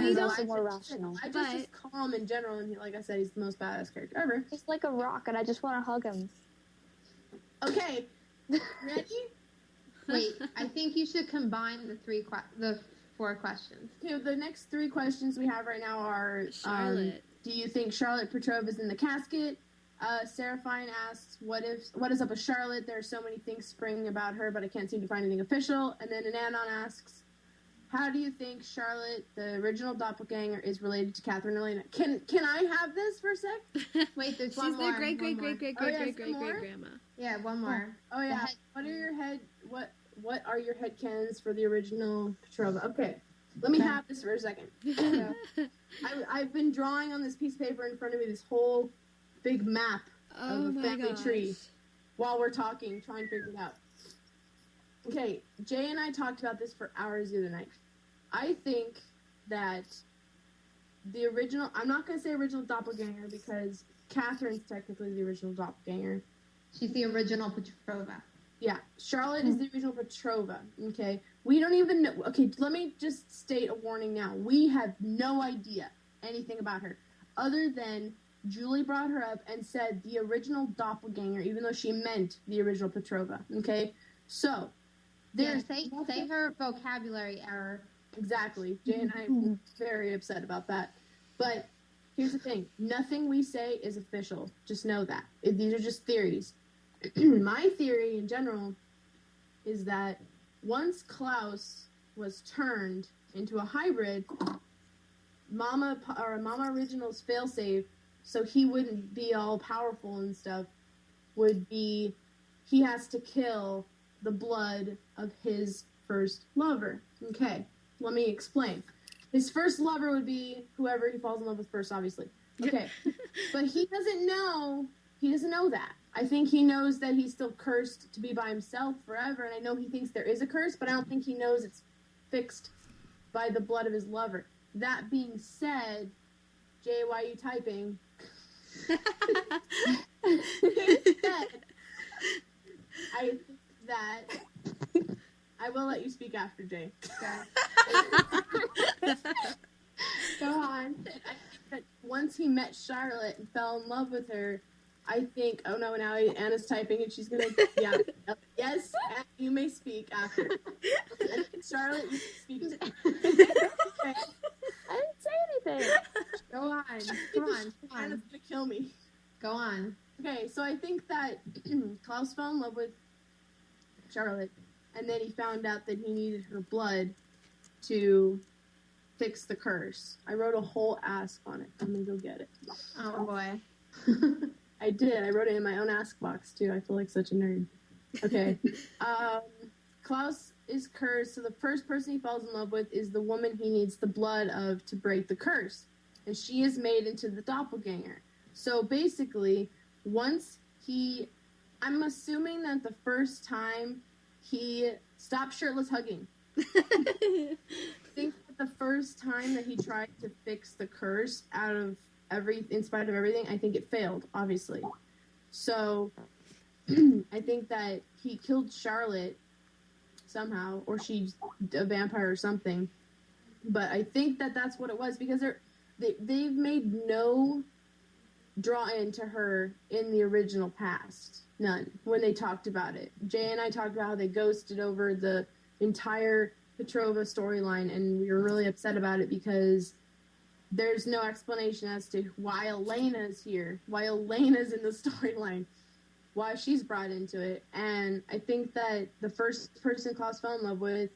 He's no, also more rational. I just calm in general, and like I said, he's the most badass character ever. He's like a rock, and I just want to hug him. Okay, ready? Wait, I think you should combine the 4 questions. Okay, the next 3 questions we have right now are: Charlotte. do you think Charlotte Petrova is in the casket? Seraphine asks, what is up with Charlotte? There are so many things springing about her, but I can't seem to find anything official. And then Ananon asks, how do you think Charlotte, the original doppelganger, is related to Catherine Elena? Can I have this for a sec? Wait, there's She's one more. She's their great-great-great-great-great-great-grandma. Yeah, one more. Oh yeah. What are your headcanons for the original Petrova? Okay, let me have this for a second. I've been drawing on this piece of paper in front of me this whole big map of the family tree while we're talking, trying to figure it out. Okay, Jay and I talked about this for hours the other night. I think that the original, I'm not going to say original doppelganger because Catherine's technically the original doppelganger. She's the original Petrova. Yeah, Charlotte is the original Petrova, okay? We don't even know, okay, let me just state a warning now. We have no idea anything about her, other than Julie brought her up and said the original doppelganger, even though she meant the original Petrova, okay? So, there's... Yeah, say her vocabulary error. Exactly. Jay and I are very upset about that. But here's the thing. Nothing we say is official. Just know that. These are just theories. My theory, in general, is that once Klaus was turned into a hybrid, Mama Original's failsafe, so he wouldn't be all powerful and stuff, would be he has to kill the blood of his first lover. Okay, let me explain. His first lover would be whoever he falls in love with first, obviously. Okay, but he doesn't know that. I think he knows that he's still cursed to be by himself forever, and I know he thinks there is a curse, but I don't think he knows it's fixed by the blood of his lover. That being said, Jay, why are you typing? I think that I will let you speak after Jay. Go on. I think that once he met Charlotte and fell in love with her, I think, oh no, now Anna's typing and she's gonna, yeah, yes, you may speak after. Charlotte, you can speak. Okay. I didn't say anything. Go on. Come on. Anna's gonna kill me. Go on. Okay, so I think that Klaus fell in love with Charlotte, and then he found out that he needed her blood to fix the curse. I wrote a whole ask on it. I'm gonna go get it. Oh boy. I did. I wrote it in my own ask box too. I feel like such a nerd. Okay. Klaus is cursed, so the first person he falls in love with is the woman he needs the blood of to break the curse. And she is made into the doppelganger. So basically, once I'm assuming that the first time he stopped shirtless hugging. I think that the first time that he tried to fix the curse in spite of everything, I think it failed, obviously. So I think that he killed Charlotte somehow, or she's a vampire or something. But I think that that's what it was, because they've made no draw into her in the original past. None. When they talked about it. Jay and I talked about how they ghosted over the entire Petrova storyline, and we were really upset about it because there's no explanation as to why Elena's here, why Elena's in the storyline, why she's brought into it. And I think that the first person Klaus fell in love with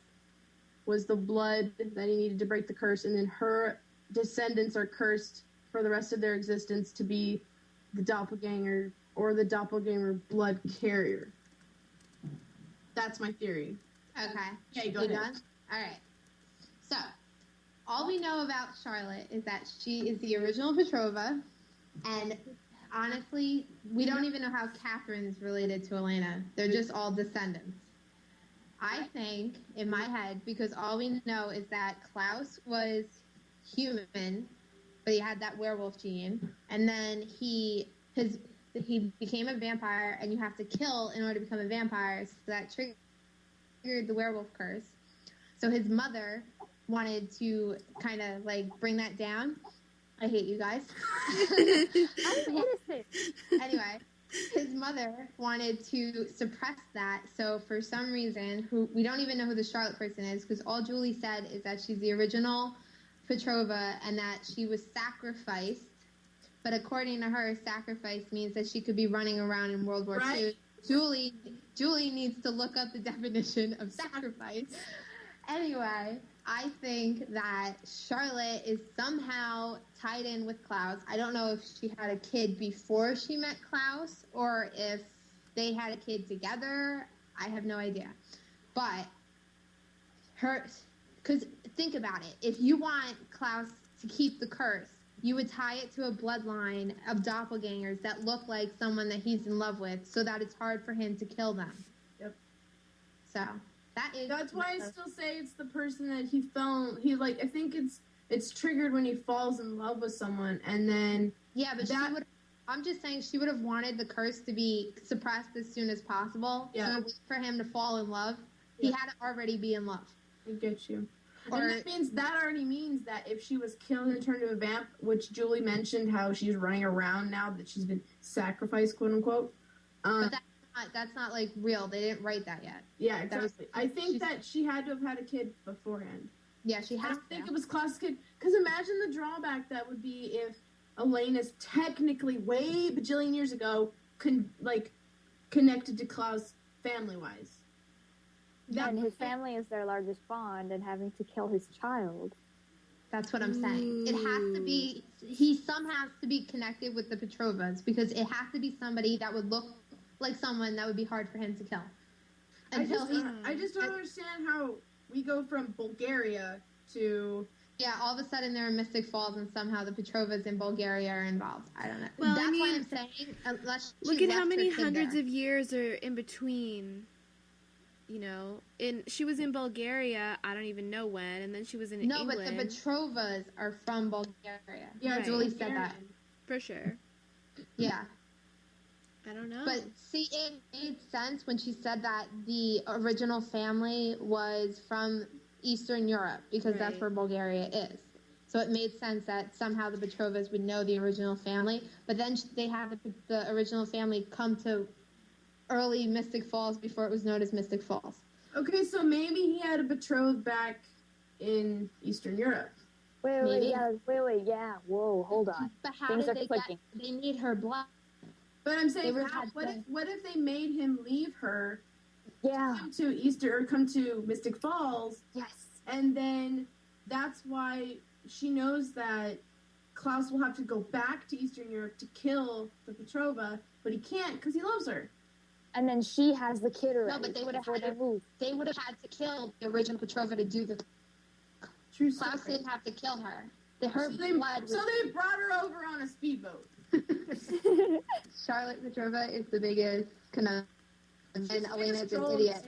was the blood that he needed to break the curse, and then her descendants are cursed for the rest of their existence to be the doppelganger or the doppelganger blood carrier. That's my theory. Okay, go ahead. Done? All right. So, all we know about Charlotte is that she is the original Petrova, and honestly, we don't even know how Catherine's related to Elena. They're just all descendants. I think, in my head, because all we know is that Klaus was human, but he had that werewolf gene, and then he became a vampire, and you have to kill in order to become a vampire, so that triggered the werewolf curse. So his mother wanted to kind of like bring that down. I hate you guys. I'm innocent. Anyway, his mother wanted to suppress that. So for some reason, who we don't even know who the Charlotte person is, because all Julie said is that she's the original Petrova and that she was sacrificed. But according to her, sacrifice means that she could be running around in World War II. Julie needs to look up the definition of sacrifice. Anyway, I think that Charlotte is somehow tied in with Klaus. I don't know if she had a kid before she met Klaus or if they had a kid together. I have no idea. But because think about it. If you want Klaus to keep the curse, you would tie it to a bloodline of doppelgangers that look like someone that he's in love with so that it's hard for him to kill them. Yep. So that's why I still say it's the person that I think it's triggered when he falls in love with someone and then I'm just saying she would have wanted the curse to be suppressed as soon as possible. Yeah. So for him to fall in love, he had to already be in love. I get you. And that already means that if she was killed and turned into a vamp, which Julie mentioned how she's running around now that she's been sacrificed, quote unquote. But that's not like real. They didn't write that yet. Yeah, exactly. I think that she had to have had a kid beforehand. Yeah, she has. I don't think it was Klaus' kid. Because imagine the drawback that would be if Elena's technically way bajillion years ago connected to Klaus family-wise. And his family is their largest bond, and having to kill his child. That's what I'm saying. It has to be, he somehow has to be connected with the Petrovas because it has to be somebody that would look like someone that would be hard for him to kill. I just don't understand how we go from Bulgaria to... Yeah, all of a sudden they're in Mystic Falls and somehow the Petrovas in Bulgaria are involved. I don't know. Well, That's why I'm saying, unless she look at how left many her kid hundreds there. of years are in between. You know, she was in Bulgaria, I don't even know when, and then she was in England. No, but the Petrovas are from Bulgaria. Yeah, right. Julie said that. For sure. Yeah. I don't know. But see, it made sense when she said that the original family was from Eastern Europe because that's where Bulgaria is. So it made sense that somehow the Petrovas would know the original family. But then they had the original family come to early Mystic Falls before it was known as Mystic Falls. Okay, so maybe he had a betrothed back in Eastern Europe. Wait, yeah. Whoa, hold on. But how Things did are clicking. They need her blood. But I'm saying, They what if they made him leave her, Yeah. come to Mystic Falls, Yes. and then that's why she knows that Klaus will have to go back to Eastern Europe to kill the Petrova, but he can't because he loves her. And then she has the kid already. No, but they would have before they move. They would have had to kill the original Petrova to do the. True Klaus story. didn't have to kill her. Her So they brought her over on a speedboat. Charlotte Petrova is the biggest conundrum, and Elena's an idiot.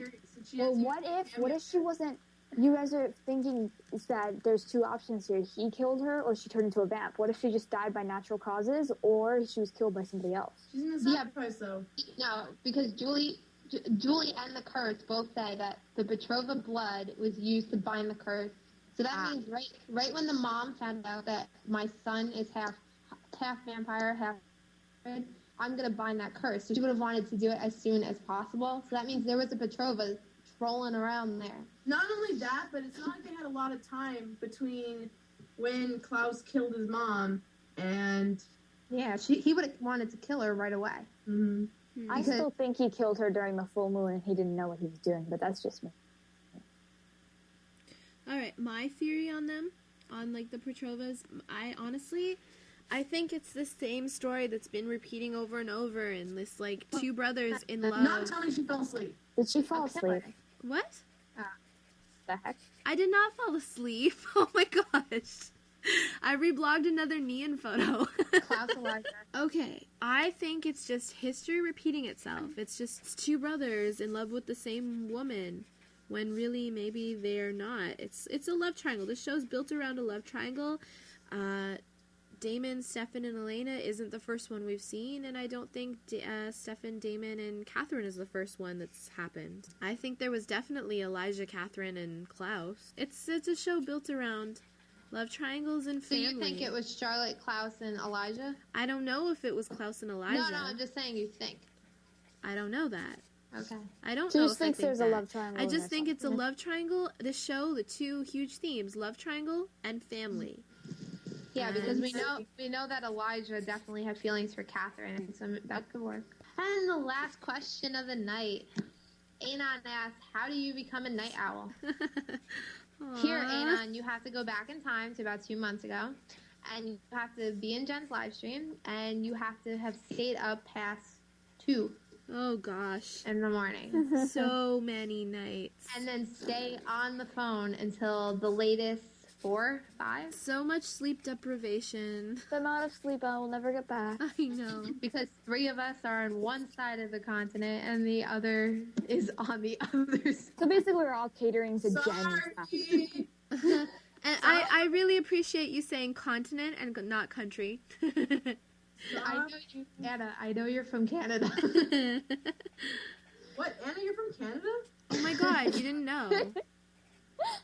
Well, what if she wasn't... You guys are thinking that there's two options here. He killed her or she turned into a vamp. What if she just died by natural causes or she was killed by somebody else? She's in the sacrifice, though. No, because Julie and the curse both say that the Petrova blood was used to bind the curse. So that means right when the mom found out that my son is half vampire, half good, I'm going to bind that curse. So she would have wanted to do it as soon as possible. So that means there was a Petrova trolling around there. Not only that, but it's not like they had a lot of time between when Klaus killed his mom and... Yeah, he would have wanted to kill her right away. Mm-hmm. I still think he killed her during the full moon and he didn't know what he was doing, but that's just me. Alright, my theory on them, on like the Petrovas, I think it's the same story that's been repeating over and over, and this like two brothers in love. Not tell me she fell asleep. Did she fall asleep? What? The heck? I did not fall asleep. Oh my gosh. I reblogged another Neon photo. Klaus Eliza. Okay, I think it's just history repeating itself. It's just two brothers in love with the same woman, when really maybe they're not. It's a love triangle. This show's built around a love triangle. Damon, Stefan, and Elena isn't the first one we've seen, and I don't think Stefan, Damon, and Catherine is the first one that's happened. I think there was definitely Elijah, Catherine, and Klaus. It's a show built around love triangles and family. So you think it was Charlotte, Klaus, and Elijah? I don't know if it was Klaus and Elijah. No, I'm just saying you think. I don't know that. Okay. I don't She know just if I thinks think there's that. a love triangle. I in just there think it's a somewhere. love triangle. The show, the two huge themes: love triangle and family. Yeah, because And- we know that Elijah definitely had feelings for Catherine, so that could work. And the last question of the night. Anon asks, how do you become a night owl? Here, Aw. Anon, you have to go back in time to about 2 months ago, and you have to be in Jen's live stream, and you have to have stayed up past 2 Oh gosh, in the morning. so many nights. And then stay on the phone until the latest 4, 5. So much sleep deprivation. The amount of sleep I will never get back. I know. Because 3 of us are on one side of the continent and the other is on the other side. So basically, we're all catering to Jen's house. Sorry. And I really appreciate you saying continent and not country. I know you, Anna. I know you're from Canada. What, Anna, you're from Canada? Oh my god, you didn't know.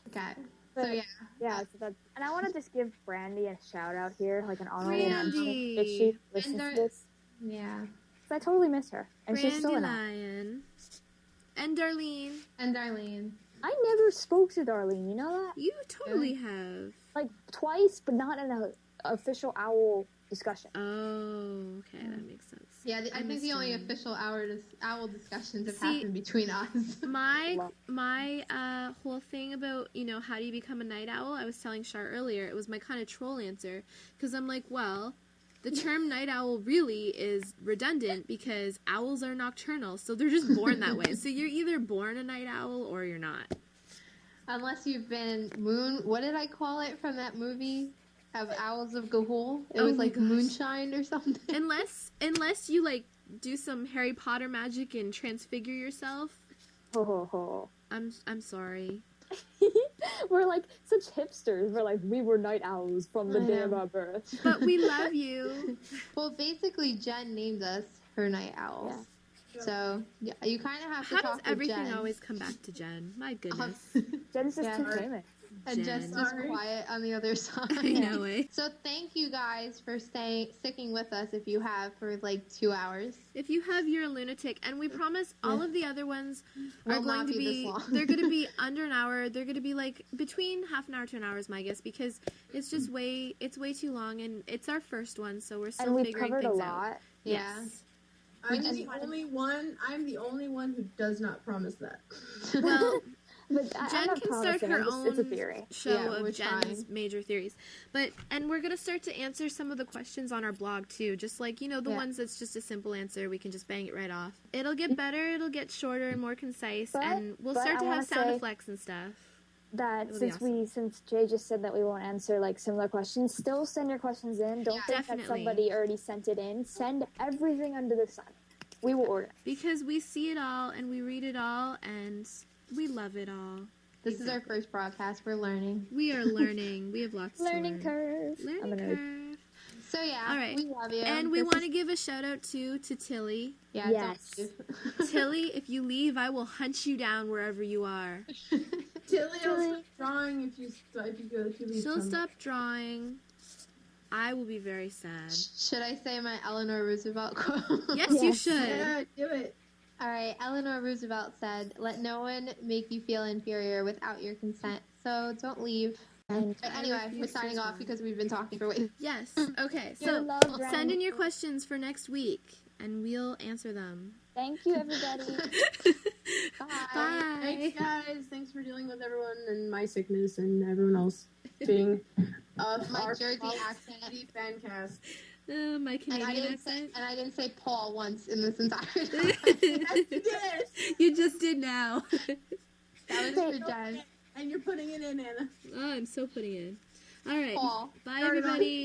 Okay. So yeah. Yeah, so that's, and I want to just give Brandy a shout out here, like an honorable mention, Brandy. if she listens And to this. Yeah. 'Cause I totally miss her, and she's still Brandy in it. Lion. And Darlene. And Darlene. I never spoke to Darlene, you know that? You totally have. Like twice, but not in a official owl discussion. Oh, okay, that makes sense. Yeah, I think the only understand. official owl discussions have See- happened between us. My whole thing about, how do you become a night owl, I was telling Shar earlier, it was my kind of troll answer, because I'm like, well, the term night owl really is redundant because owls are nocturnal, so they're just born that way. So you're either born a night owl or you're not. Unless you've been what did I call it from that movie of Owls of Gahul? It Oh was my like gosh. moonshine or something. Unless you like do some Harry Potter magic and transfigure yourself. Ho ho ho. I'm sorry. We're like such hipsters. We're like, we were night owls from the I day of know. our birth. But we love you. Well, basically, Jen named us her night owls. Yeah. So yeah, you kind of have to How does talk to everything Jen. always come back to Jen? My goodness. Jen's just Yeah. too famous. And Jen's Jen. just Sorry. quiet on the other side. I know it. So thank you guys for sticking with us if you have for like 2 hours. If you have, you're a lunatic, and we promise all of the other ones are Will going not to be be. this long. They're going to be under an hour. They're going to be like between half an hour to an hour is my guess, because it's just way too long, and it's our first one, so we're still And we've figuring covered a things lot. out. Yeah. Yes. I'm just the wanted- only one who does not promise that. Well, But Jen I'm not can start promising, her it's a own theory. show Yeah, we're of Jen's trying. major theories. And we're going to start to answer some of the questions on our blog too. Just like, the Yeah. ones that's just a simple answer, we can just bang it right off. It'll get better, it'll get shorter and more concise, and we'll but start I to have wanna sound say- effects and stuff. That It'll be since Jay just said that we won't answer like similar questions, still send your questions in. Don't Yeah. think Definitely. that somebody already sent it in. Send everything under the sun. We will order. Because we see it all and we read it all and we love it all. This is our first broadcast. We're learning. We are learning. We have lots Learning to learn. curve. Learning I'm a nerd. curve. So yeah, All right. we love you. And we This want is- to give a shout out to Tilly. Yeah, Yes. don't leave. Tilly, if you leave, I will hunt you down wherever you are. Tilly will stop drawing if you leave. She'll some. stop drawing. I will be very sad. Should I say my Eleanor Roosevelt quote? Yes, you Yes. should. Yeah, do it. All right, Eleanor Roosevelt said, "Let no one make you feel inferior without your consent. So don't leave." And But anyway, we're refuse to signing off sign. because we've been talking for way. Yes. Okay. You're So loved, send Randy. in your questions for next week, and we'll answer them. Thank you, everybody. Bye. Bye. Thanks, guys. Thanks for dealing with everyone and my sickness and everyone else being My our Jersey Paul accent. City fan cast. My And I Canadian didn't say, accent. and I didn't say Paul once in this entire time. Yes. You just did now. That was for Jen. And you're putting it in, Anna. Oh, I'm so putting in. All right. Paul. Bye, Start it on. everybody.